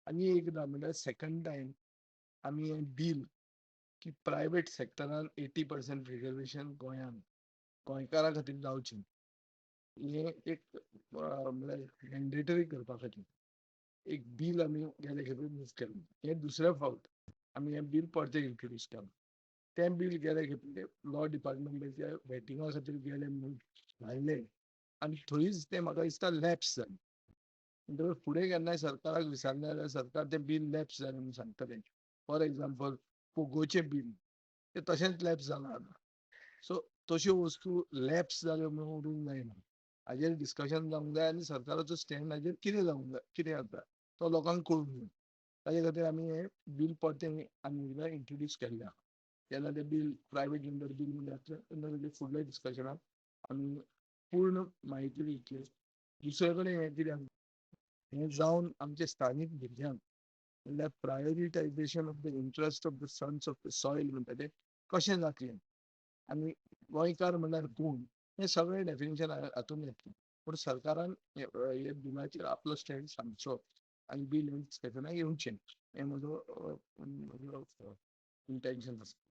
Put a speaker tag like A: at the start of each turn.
A: आनी एकदां म्हणल्यार सेकंड टायम आमी हें बील की प्रायवेट सेक्टरान 80% रिजर्वेशन गोंयान गोंयकारां खातीर जावचें हें एक म्हणल्यार मॅन्डेटरी करपा खातीर एक बील आमी गेले खेपे यूज केलें. हें दुसरे फावट आमी हें बील परते इंट्रोड्यूस केलां. तें बील गेले खेपे लॉ डिपार्टमेंटाच्या वेटिंगा खातीर गेले म्हणून धाडलें आनी थंयच तें म्हाका दिसता लॅप्स जालें. म्हणटकीर फुडें केन्नाय सरकाराक विचारलें जाल्यार सरकार तें बील लॅप्स जालें म्हणून सांगतलें. फॉर एग्जांपल पोगोचें बील तें तशेंच लॅप्स जालां आतां. सो तश्यो वस्तू लॅप्स जाल्यो म्हणून उरूंक जायना. हाजेर डिस्कशन जावंक जाय आनी सरकाराचो स्टँड हाजेर कितें जावंक जाय, कितें जाता तो लोकांक कळूंक जाय. ताजे खातीर आमी हें बील परतें आनी एकदां इंट्रोड्यूस केल्लें आहा. जेन्ना तें बील प्रायवेट जेन्ना बील जातलें तेन्ना तेजेर फुडल्या डिस्कशनाक आमी पूर्ण म्हायती दितले. दुसरे कडेन हें कित्याक हें जावन आमच्या स्थानीक भुरग्यांक म्हणल्यार prioritization of the interest of the sons of the soil म्हणटा तें कशें जातलें आनी गोंयकार म्हणल्यार कोण हें सगळें डेफिनेशन हातूंत येतलें. पूण सरकारान हे बिलाचेर आपलो स्टँड सांगचो आनी बील डिस्कशनाक येवचें हें म्हजो इंटेन्शन आसा.